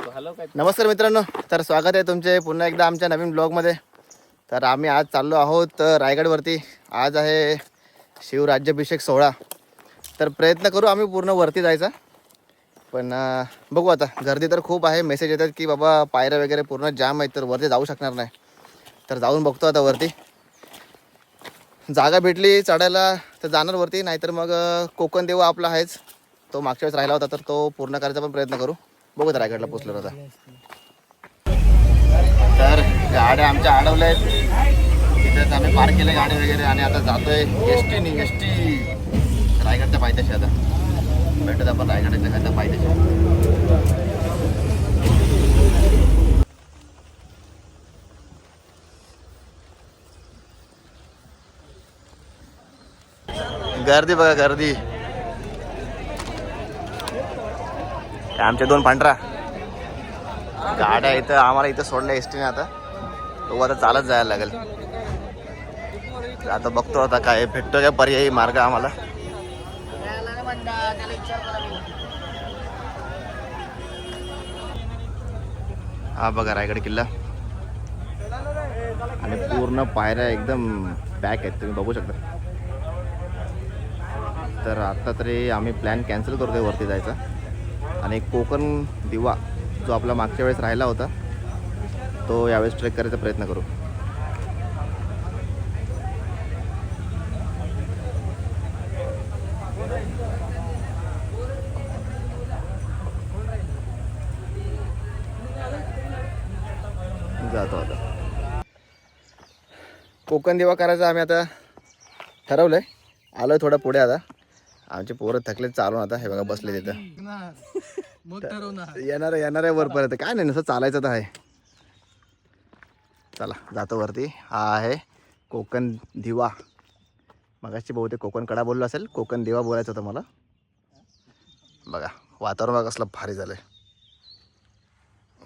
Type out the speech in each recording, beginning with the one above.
नमस्कार मित्रांनो, तर स्वागत आहे तुमचे पुन्हा एकदा आमच्या नवीन ब्लॉगमध्ये. तर आम्ही आज चाललो आहोत रायगडवरती. आज आहे शिवराज्याभिषेक सोहळा. तर प्रयत्न करू आम्ही पूर्ण वरती जायचा, पण बघू आता. गर्दी तर खूप आहे. मेसेज येतात की बाबा पायऱ्या वगैरे पूर्ण जाम आहेत, तर वरती जाऊ शकणार नाही. तर जाऊन बघतो आता वरती. जागा भेटली चढायला तर जाणार वरती, नाहीतर मग कोकण देव आपला आहेच, तो मागच्या वेळेस राहिला होता, तर तो पूर्ण करायचा पण प्रयत्न करू. बघू तर रायगडला पोचलो होता. तर गाड्या आमच्या अडवल्या आहेत, तिथेच आम्ही पार्क केले गाडी वगैरे, आणि आता जातोय एस टी रायगडच्या पायथ्याशी. आता भेटत आपण रायगडच्या पायथ्याशी. गर्दी बघा, गर्दी. आमच्या दोन पांढरा गाड्या इथं आम्हाला इथं सोडल्या एस टीने. आता तो आता चालत जायला लागेल. आता बघतो आता काय भेटतो का पर्यायी मार्ग आम्हाला. हा बघा रायगड किल्ला, आणि पूर्ण पायऱ्या एकदम पॅक आहेत, तुम्ही बघू शकता. तर आता तरी आम्ही प्लॅन कॅन्सल करतोय वरती जायचा, आणि कोकण दिवा जो आपला मागच्या वेळेस राहिला होता तो यावेळेस ट्रेक करायचा प्रयत्न करू. जातो आता. कोकण दिवा करायचा आम्ही आता ठरवलंय. आलोय थोडं पुढे. आता आमचे पोरं थकले चालून. आता हे बघा बसले तिथं. येणार आहे वरपर्यंत. काय नाही, नुसतं चालायचं तर आहे. चला जातो वरती. हा आहे कोकण दिवा. मगाशी बहुतेक कोकण कडा बोललो असेल, कोकण दिवा बोलायचं होतं मला. बघा वातावरण बघा कसलं भारी झालंय.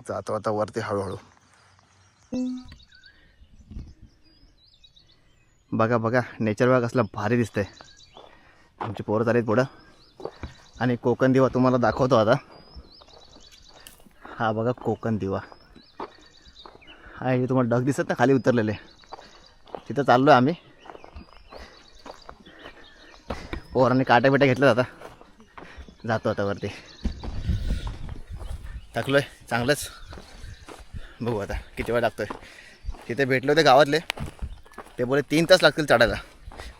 जातो आता वरती हळूहळू. बघा बघा नेचर बघा कसलं भारी दिसतंय. आमची पोरं चालेत पुढं, आणि कोकण दिवा तुम्हाला दाखवतो आता. हा बघा कोकण दिवा. हा हे तुम्हाला ढग दिसत ना खाली उतरलेले, तिथं चाललो आहे आम्ही. पोरांनी काट्या बिट्या घेतलं. आता जातो आता वरती. थकलो आहे चांगलंच. बघू आता किती वेळ लागतोय. तिथे भेटले होते गावातले, ते बोले 3 तास लागतील चढायला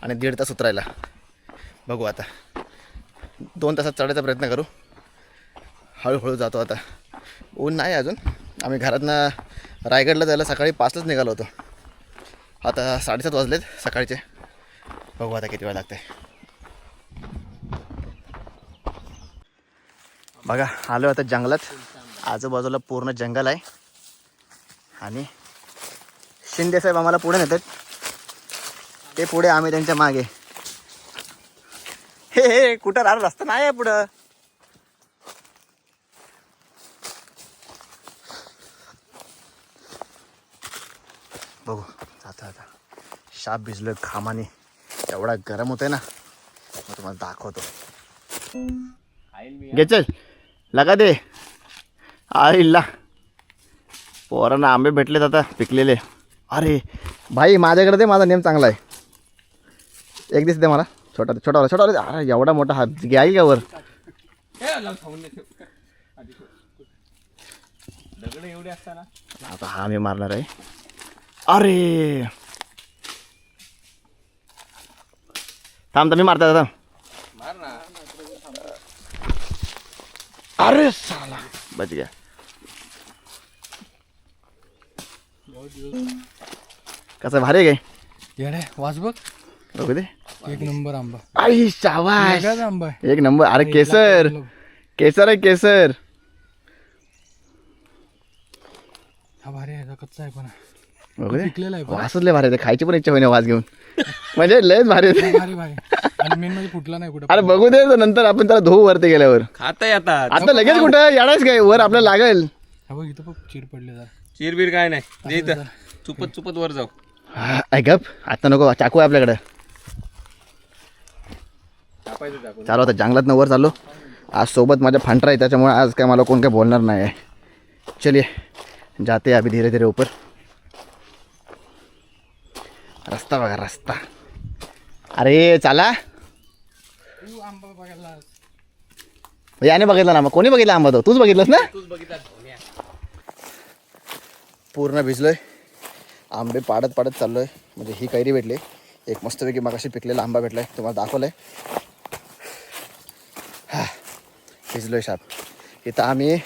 आणि 1.5 तास उतरायला. बघू आता 2 तासात चढायचा प्रयत्न करू. हळूहळू जातो आता. ऊन नाही अजून. आम्ही घरातनं रायगडला जायला सकाळी 5लाच निघालो होतो. आता 7:30 वाजलेत सकाळचे. बघू आता किती वेळ लागते. बघा आलो आता जंगलात. आजूबाजूला पूर्ण जंगल आहे, आणि शिंदे साहेब आम्हाला पुढे नेतात. ते पुढे, आम्ही त्यांच्या मागे. हे कुठं राहिला रस्ता नाही आहे पुढं. बघू जाता आता. शाप भिजलोय घामाने, एवढा गरम होतोय ना. मग तुम्हाला दाखवतो. घे चल लगा दे. आईला पोरांना आंबे भेटलेत आता पिकलेले. अरे भाई माझ्याकडे दे, माझा नेम चांगला आहे. एक दिवस दे मला. छोटा छोटा छोटा. अरे एवढा मोठा हात घ्याल का वर. आता हा मी मारणार आहे. अरे थांब मी मारता आता. अरे साला बच गया. कसं भारी आहे काय वास बघ. बघू दे. एक नंबर आंबा. आई शाबाश, आंबा एक नंबर. अरे केसर केसर आहे केसर. हा भारी आहे, कच्चा आहे पण बघू दे. पिकलेला आहे. वासच लय भारी आहे. खायची पण इच्छा होईना वास घेऊन. म्हणजे लयच भारी आहे. भारी भारी. आणि मेन म्हणजे फुटला नाही कुठं. अरे बघू दे, नंतर आपण त्याला धुवू वरती गेल्यावर. खाता येतात आता लगेच कुठं येणारच काय वर आपल्याला लागेल. हा बघ इथं बघ चीर पडले जरा. चिरबीर काय नाही. चुपत चुपत वर जाऊ. गप आता नको. चाकू आहे आपल्याकडे. चालू आता जंगलात वर चाललो. आज सोबत माझ्या फांटरा आहे, त्याच्यामुळे आज काय मला कोण काय बोलणार नाही आहे. चलिए जाते हैं अभी धीरे धीरे ऊपर. रस्ता बघा रस्ता. अरे चला. तू आंबा बघायला याने बघितला ना मग कोणी बघितला आंबा तो तूच बघितलंस ना. तूच बघितला पूर्ण भिजलोय. आंबे पाडत पाडत चाललोय. म्हणजे ही कैरी भेटली एक मस्तपैकी मगाशी पिकलेला आंबा भेटलाय तुम्हाला दाखवलंय. भिजलोय शाप. इथं आम्ही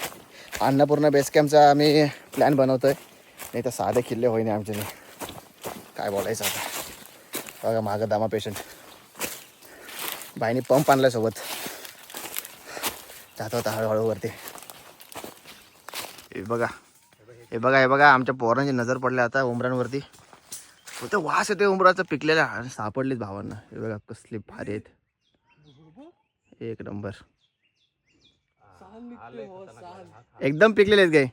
अन्नपूर्णा बेस कॅम्पचा आम्ही प्लॅन बनवतोय. नाही तर साधे किल्ले होईने आमच्याने. काय बोलायचं आता. बघा मागं दामा पेशंट. बाईने पंप आणलाय सोबत. जात होता हळूहळू वरती. हे बघा हे बघा हे बघा आमच्या पोरांची नजर पडल्या आता उमरांवरती. तो वास येते उमराचा पिकलेला आणि सापडलीत भावांना. हे बघा कसली भारी आहेत. एक नंबर एकदम पिकलेले आहेत काय.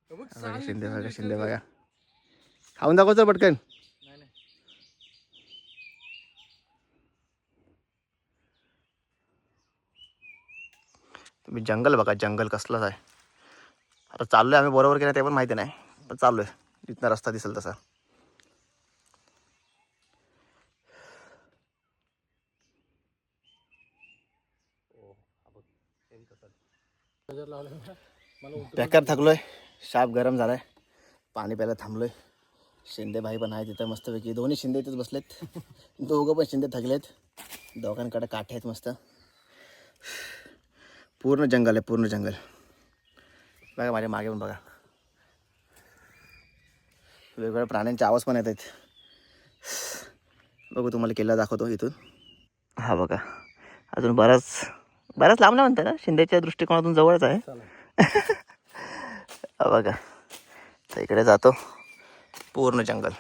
बघा शिंदे बघा शिंदे बघा. खाऊन दाखवतो पटकन. तुम्ही जंगल बघा जंगल कसलंच आहे. आता चाललोय आम्ही बरोबर की नाही ते पण माहिती नाही पण चाललोय जिथनं रस्ता दिसेल तसा. बेकार थकलोय. शाप गरम झालाय. पाणी प्यायला थांबलोय. शिंदे भाई पण आहे तिथं मस्तपैकी. दोन्ही शिंदे इथंच बसलेत. दोघं पण शिंदे थकलेत. दोघांकडे काठे आहेत मस्त. पूर्ण जंगल आहे पूर्ण जंगल. बघा माझ्या मागे पण बघा वेगवेगळ्या प्राण्यांचे आवाज पण येत आहेत. बघू तुम्हाला किल्ला दाखवतो इथून. हा बघा अजून बराच लांब नाही म्हणता ना शिंदेच्या दृष्टिकोनातून जवळच आहे. हा बघा तर इकडे जातो. पूर्ण जंगल.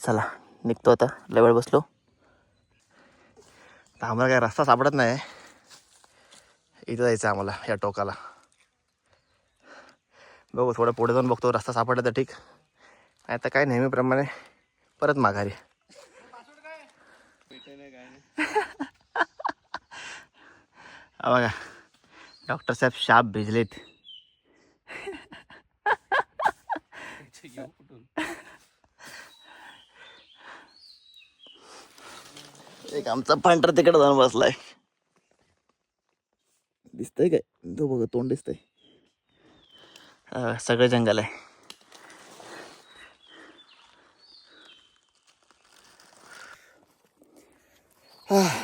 चला निघतो आता. लय वेळ बसलो. तर आम्हाला काय रस्ता सापडत नाही. इथं जायचं आम्हाला या टोकाला. बघू थोडं पुढे जाऊन बघतो रस्ता सापडला तर ठीक. आता काय नेहमीप्रमाणे परत माघारी. हा बघा डॉक्टर साहेब शाप भिजलेत. एक आमचा पांढरा तिकडे जाऊन बसलाय. दिसतंय काय तो बघा तोंड दिसतंय. सगळं जंगल आहे.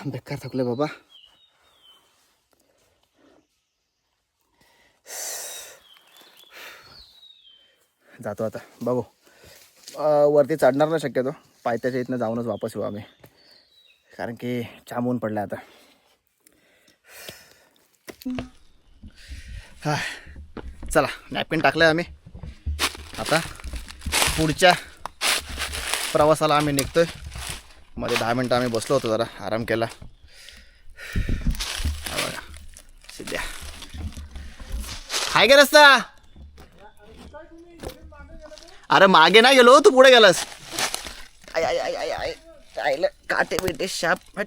बेकार थकले बाबा. जातो आता बघू. वरती चढणार नाही शक्यतो. पायथ्याच्या इथनं जाऊनच वापस येऊ आम्ही. कारण की जाम ऊन पडलं आता. हा चला नॅपकिन टाकलं आम्ही. आता पुढच्या प्रवासाला आम्ही निघतोय. मध्ये 10 मिनटं आम्ही बसलो होतो जरा आराम केला. बघा सिद्ध्या हाय का रस्ता. अरे मागे नाही गेलो तू पुढे गेलास. I I I I I आयला काटे बिटे शाप.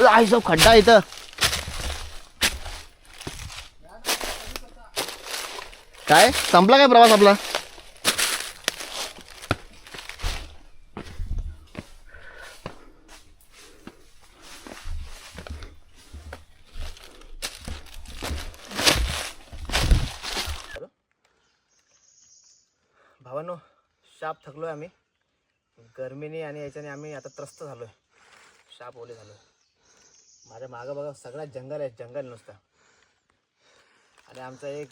आई सब खड्डा इथं. काय संपला काय प्रवास आपला. भावांनो शाप थकलोय आम्ही. गरमीने आणि याच्याने आम्ही आता त्रस्त झालोय. शाप ओले झालोय. माझ्या मागं बघा सगळा जंगल आहे. जंगल नुसतं. आणि आमचा एक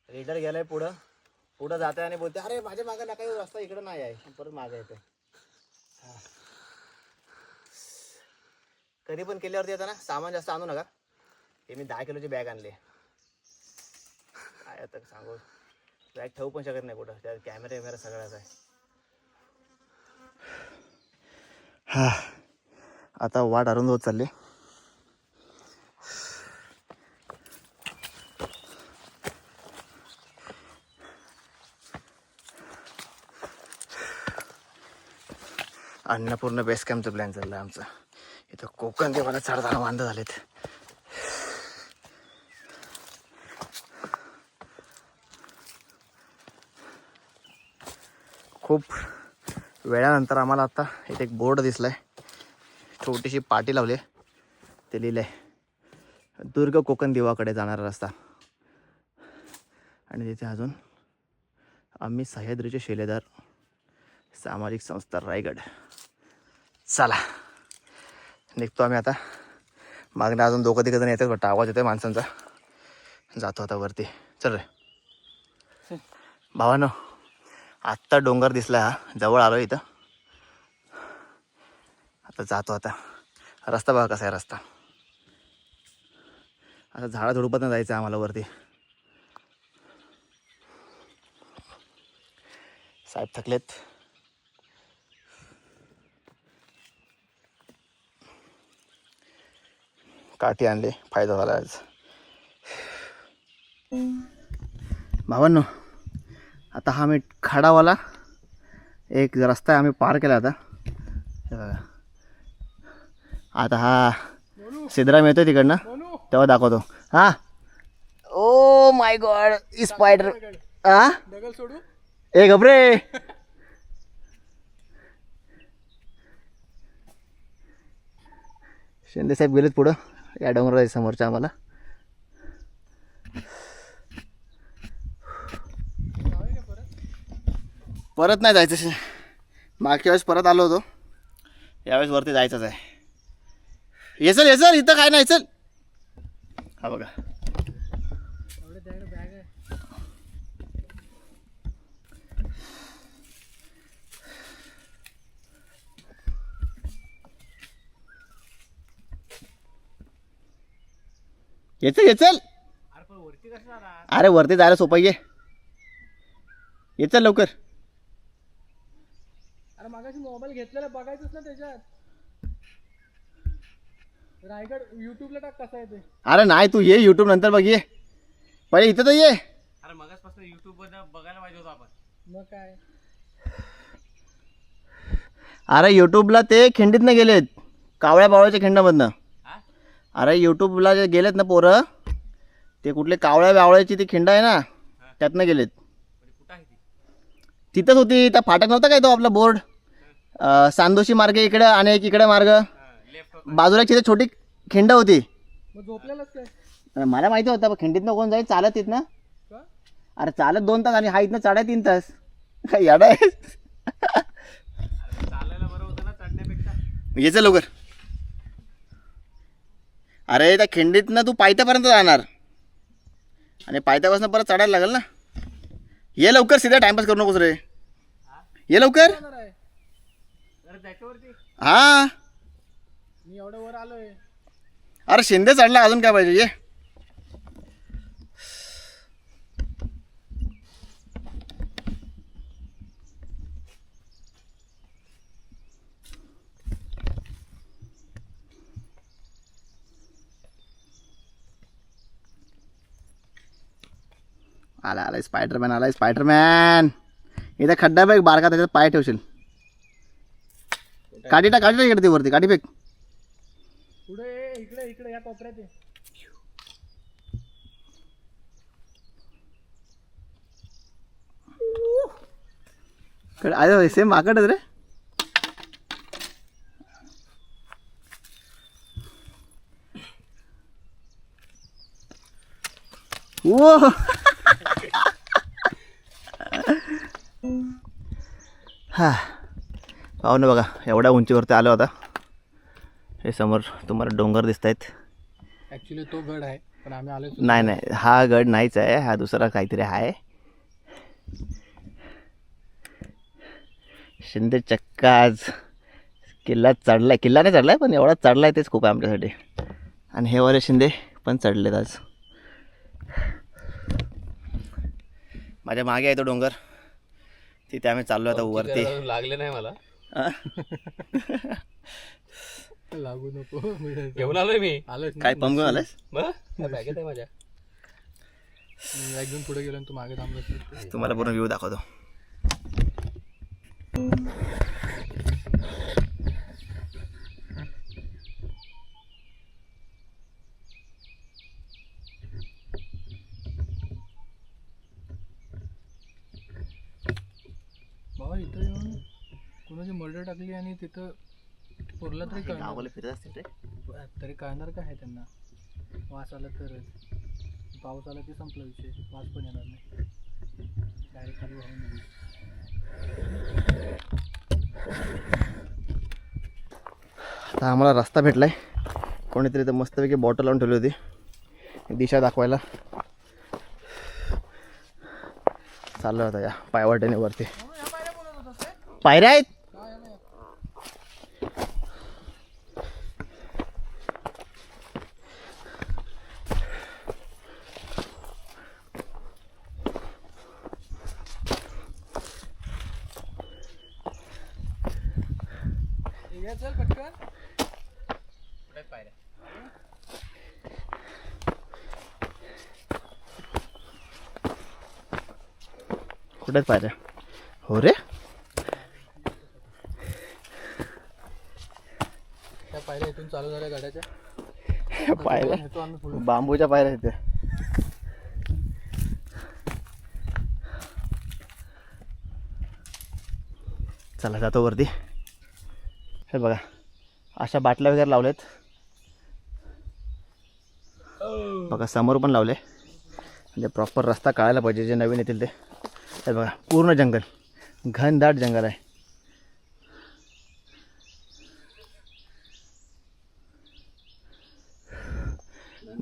रीडर गेलाय पुढं जात आहे आणि बोलते अरे माझ्या मागं ना काही रस्ता इकडं नाही आहे. परत मागं येते. कधी पण केल्यावरती येतं ना सामान जास्त आणू नका. हे मी 10 किलोची बॅग आणली. काय आता सांगू. बॅग ठेवू पण शकत नाही कुठं. त्या कॅमेरा सगळ्याच आहे. हा आता वाट अरुंद होत चालली. अन्नपूर्ण बेस कॅम्पचं प्लॅन चाललं आहे आमचं. इथं कोकण देवाला चढताना वांद झालेत. खूप वेळानंतर आम्हाला आता इथे एक बोर्ड दिसला आहे, छोटीशी पाटी लावली आहे, ते लिहिलं आहे दुर्ग कोकण देवाकडे जाणारा रस्ता. आणि तिथे अजून आम्ही सह्याद्रीचे शिलेदार सामाजिक संस्था रायगड. चला निघतो आम्ही आता. मागणं अजून दोघं तिघं जण येतात वाटतं, आवाज येतोय माणसांचा. जातो आता वरती. चल रे भावानो, आत्ता डोंगर दिसला, हा जवळ आलो इथं. आता जातो. आता रस्ता बघा कसा आहे रस्ता. आता झाडाझुडपातून जायचं आम्हाला वरती. साहेब थकलेत. काठी आणली, फायदा झाला आज. भावांनो, आता हा मी खडावाला एक रस्ता आहे आम्ही पार केला आता. हे बघा, आता हा सिद्धराम येतोय तिकडनं, तेव्हा दाखवतो. हा, ओ माय गॉड, स्पायडर. हा दगल सोडू. ए घबरे. शिंदे साहेब गेलेत पुढं या डोंगरा समोरच्या आम्हाला. परत नाही जायचं. मागच्या वेळेस परत आलो होतो, यावेळेस वरती जायचंच आहे. ये चल इथं काय नाही, चल. हा बघा, बॅग आहे. ये चल. अरे वरती जायला सोपं आहे. ये चल लवकर. अरे मागाशी मोबाईल घेतलेला बघायचंच ना त्याच्यात. रायगड युट्यूबला टाक कसा आहे ते. अरे नाही, तू ये युट्यूब नंतर बघ. ये पहिले इथं तर ये. अरे मगाचपासून युट्यूब वर बघायला पाहिजे होतं आपण. मग काय, अरे युट्यूबला ते खिंडीतनं गेलेत, कावळ्या बावळ्याच्या खिंडामधनं. अरे युट्यूबला जे गेलेत ना पोरं, ते कुठले कावळ्या बावळ्याची ती खिंड आहे ना, त्यातनं गेलेत. तिथंच होती. त्या फाटक नव्हता काय तो आपला बोर्ड, सांदोशी मार्ग इकडं आणि एक इकडे मार्ग, बाजूला तिथे छोटी खिंड होती. मग झोपलेलाच काय. मला माहिती होतं, खिंडीतनं कोण जाईल चालत तिथनं. का? अरे चालत 2 तास आणि हा इथनं चढाय 3 तास. काय याडा आहे. चालायला बरं होतं ना चढण्यापेक्षा. यायचं लवकर. अरे त्या खिंडीतनं तू पायथ्यापर्यंत जाणार आणि पायथ्यापासून परत चढायला लागेल ना. ये लवकर, सीधा टाइमपास करू नकोस रे. ये लवकर. अरे त्याच्यावरती हा, मी एवढं वर आलोय. अरे शिंदे चढला, अजून काय पाहिजे. ये. आला स्पायडरमॅन, आलाय स्पायडरमॅन. इथं खड्डा बघ बारका, त्याच्यात पाय ठेवशील. काठी टाक इकडे ती वरती, काठी फेक. पुढे इकडे इकडे या कोपऱ्यात आहे. अरे सेम माकडच रे. ओ हा, पाहू ना बघा, एवढ्या उंचीवरती आलो होता. हे समोर तुम्हाला डोंगर दिसत आहेत. ऍक्च्युली तो गड आहे, पण आम्ही आलो. नाही, हा गड नाहीच आहे, हा दुसरा काहीतरी आहे. शिंदे चक्का आज किल्ला चढलाय. किल्ला नाही चढलाय, पण एवढा चढलाय तेच खूप आहे आमच्यासाठी. आणि हे वाले शिंदे पण चढलेत आज. माझ्या मागे आहे तो डोंगर, तिथे आम्ही चाललो आता वरती. लागले नाही मला. लागू नको. घेऊन आलोय मी. आलोय काय पंप घेऊन आलायस? बॅगेत आहे माझ्या. एकदम पुढे गेलो आणि तू मागे थांबलो. तुम्हाला पूर्ण व्ह्यू दाखवतो. इथं येऊन कोणाची मर्डर टाकली आणि तिथं पुरला तरी कळणार गावाला फिरत असतील रे. तरी कळणार काय आहे त्यांना. वास आला तरच. पाऊस आला की संपला विषय. वास पण येणार नाही. डायरेक्ट खाली वाहून गेली. आता आम्हाला रस्ता भेटलाय. कोणीतरी तर मस्तपैकी बॉटल लावून ठेवली होती दिशा दाखवायला. चाललं होता या पायवाटेने वरती. पायऱ्या आहेत. चल पटकन. कुठेच पायऱ्या. हो रे, त्या पायऱ्या इथून चालू झाल्या गाड्याच्या. पायऱ्या येतो आम्ही पुढे. बांबूच्या पायऱ्या आहेत त्या. चला जातो वरती. हे बघा अशा बाटल्या वगैरे लावल्यात बघा. समोर पण लावले म्हणजे प्रॉपर रस्ता कळायला पाहिजे जे नवीन येतील ते. हे बघा पूर्ण जंगल, घनदाट जंगल आहे.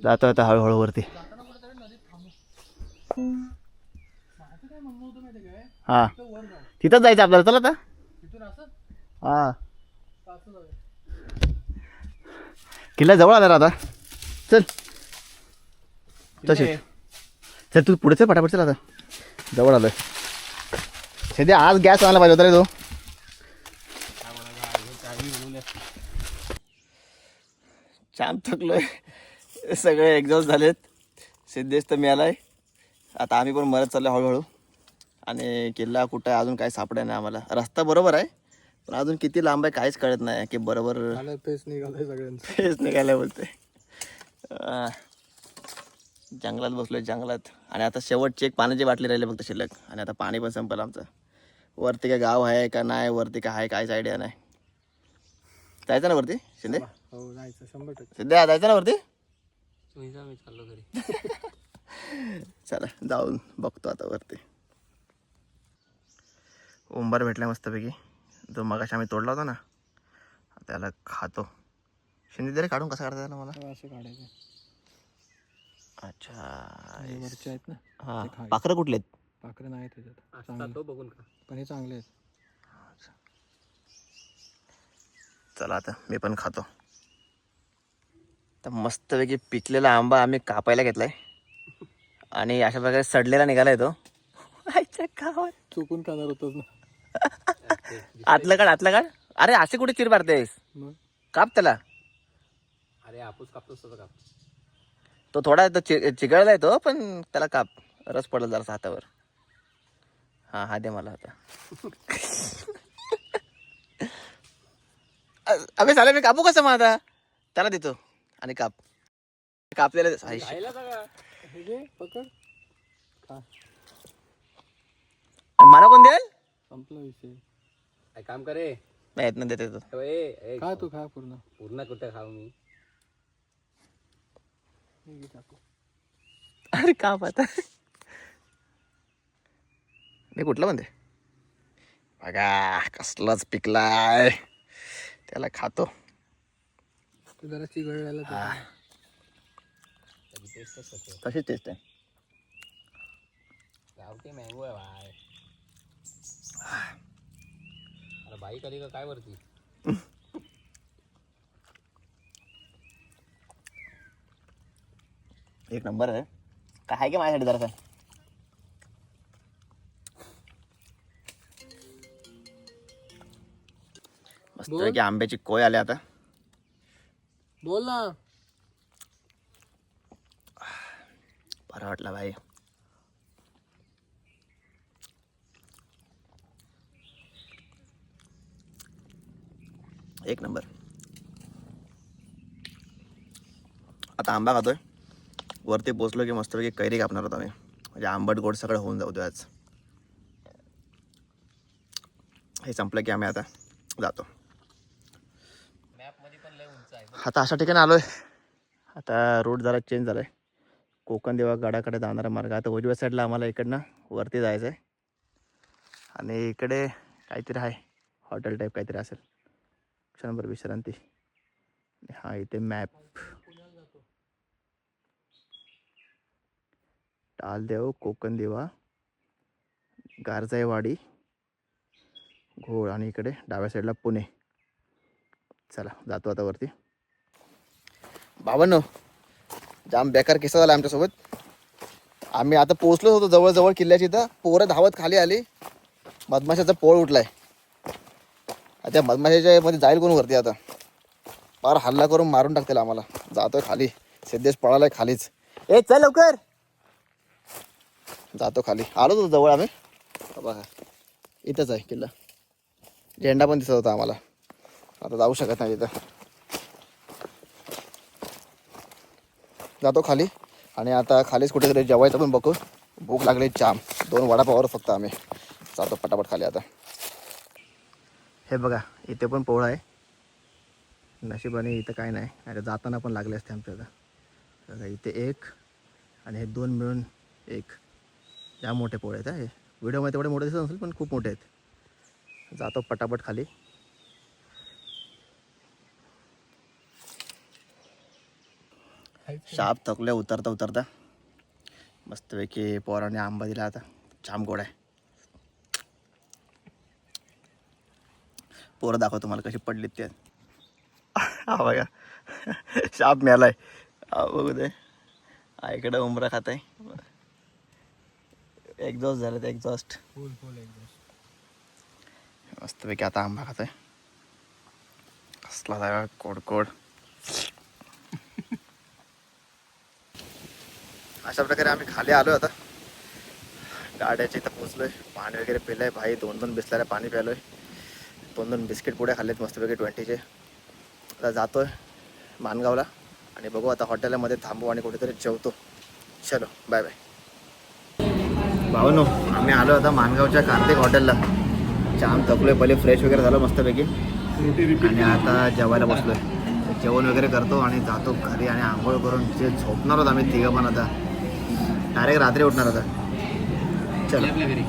जातो आता हळूहळू वरती. हां तिथंच जायचं आपल्याला. चला आता. हां किल्ला जवळ आला रे आता. चल तशी चल तू पुढे चल पटापट. चल आता जवळ आलोय. सध्या आज गॅस आणायला पाहिजे होता रे तो. छान थकलोय. सगळे एक्झॉस्ट झालेत. सिद्धेश तर मिळालाय. आता आम्ही पण मरत चाललो हळूहळू. आणि किल्ला कुठं आहे अजून काय सापडाय नाही आम्हाला. रस्ता बरोबर आहे पण अजून किती लांब आहे काहीच कळत नाही की बरोबर. पेस निघालाय सगळ्यांचं. हेच निघायला बोलते. जंगलात बसलोय जंगलात. आणि आता शेवटची एक पाण्याची बाटली राहिली फक्त शिल्लक. आणि आता पाणी पण संपलं आमचं. वरती काय गाव आहे का नाही, वरती काय आहे काहीच आयडिया नाही. जायचं ना वरती शिंदे. हो जायचं 100%. सध्या जायचं ना वरती. मी चाललो घरी. चला जाऊन बघतो आता वरती. उंबर भेटला मस्तपैकी. जो मगाशी आम्ही तोडला होता ना त्याला खातो. शिंदे तरी काढून कसं काढता त्याला मला. असं काढायचं. अच्छा वरचे आहेत ना. हां पाखरं कुठले आहेत. पाखरं नाही त्याच्यात. असता तो बघून का. पण हे चांगले आहेत. चला आता मी पण खातो. तर मस्तपैकी पिकलेला आंबा आम्ही कापायला घेतलाय. आणि अशा प्रकारे सडलेला निघालाय तो. गावात चुकून खाणार होतोच ना. आतलं काढ आतलं काढ. अरे असे कुठे चिर मारतेस. मग काप त्याला. अरे आपूस कापतोस तसं काप. तो थोडा तो चिघळलाय तो पण त्याला काप. रस पडला जरा हातावर. हां हा दे मला आता. अबे साले मी कापू कसं मग आता. त्याला देतो आणि काप. कापलेलं खायला सगळं. हे घे पकड. खा. मला कोण देईल. संपला विषय. काय काम करे. नाही येत ना देते तो. खा तू खा पूर्ण. पूर्ण कुठे खाऊ मी. हे घे टाकू. अरे काप आता. मी कुठला म्हणते बघा कसलाच पिकलाय. त्याला खातो. तू जरा चिघळलेला त्याची टेस्टच कशी आहे. कशी टेस्ट आहे. गावठी मँगो आहे भाई. अरे बाई कधी का काय वरती. एक नंबर आहे. काय आहे की माझ्यासाठी जरा. मस्त की आंब्याची कोय आले आता. बोल ना. बरं वाटलं भाई. एक नंबर. आता आंबा खातोय. वरती पोचलो की मस्तपैकी कैरी कापणार होतो आम्ही. म्हणजे आंबट गोड सगळं होऊन जाऊ दे आज. हे संपलं की आम्ही आता जातो. मॅप मध्ये पण लय उंच आहे. आता अशा ठिकाणी आलो आहे. आता रूट जरा चेंज झाला आहे. कोकण देवा गडाकडे जाणारा मार्ग. आता उजव्या साईडला आम्हाला इकडनं वरती जायचं आहे आणि इकडे काहीतरी आहे हॉटेल टाईप काहीतरी असेल. क्षणभर विश्रांती. हा इथे मॅप. टालदेव, कोकण देवा, गारजाईवाडी, घोळ आणि इकडे डाव्या साईडला पुणे. चला जातो आता वरती. बाबांनो, जाम बेकार किस्सा झाला आमच्यासोबत. आम्ही आता पोहोचलो होतो जवळजवळ किल्ल्याची. इथं पोरं धावत खाली आली. मधमाशाचा पोळ उठलाय. त्या मधमाशाच्या मध्ये जाईल कोण वरती आता. फार हल्ला करून मारून टाकतील आम्हाला. जातोय खाली. सिद्धेश पळालाय खालीच. ए चल लवकर. जातो खाली. आलो होतो जवळ आम्ही. बघा इथंच आहे किल्ला. झेंडा पण दिसत होता आम्हाला. आता जाऊ शकत नाही तिथं. जातो खाली आणि आता खालीच कुठेतरी जेवायचं पण बघू. भूक लागली जाम. 2 वडापावर फक्त आम्ही. जातो पटापट खाली आता. हे बघा इथे पण पोळा आहे. नशिबाने इथं काय नाही. आता जाताना पण लागले असते आमच्या. बघा इथे 1 आणि हे 2 मिळून 1. या मोठे पोळे आहेत. हे व्हिडिओमध्ये तेवढे मोठे दिसत नसेल पण खूप मोठे आहेत. जातो पटापट खाली. शाप थकले उतरता उतरता. मस्तपैकी पोराने आंबा दिला आता. जाम गोड आहे. पोरं दाखव तुम्हाला कशी पडलीत ते. हा बघा शाप मिळालाय. बघू दे. इकडं उमरा खात आहे. एक्झॉस्ट झालं ते एक्झॉस्ट. फुल एकदम. मस्तपैकी आता आंबा खात आहे. कसला जागा कोड. अशा प्रकारे आम्ही खाली आलो आता. गाड्याच्या इथं पोचलोय. पाणी वगैरे पिलंय. भाई 2 बिस्लऱ्या पाणी प्यालोय. 2 बिस्किट पुढे खाल्लेत मस्तपैकी 20चे. आता जातोय मानगावला आणि बघू आता हॉटेलमध्ये थांबू आणि कुठेतरी जेवतो. चलो बाय बाय. भावनो आम्ही आलो आता मानगावच्या कार्तिक हॉटेलला. जाम थकलोय. पहिले फ्रेश वगैरे झालं मस्तपैकी आणि आता जेवायला बसलोय. जेवण वगैरे करतो आणि जातो घरी आणि आंघोळ करून जे झोपणार होत आम्ही 3 पण आता डायरेक्ट रात्री उठणार होता. चलो आपल्या घरी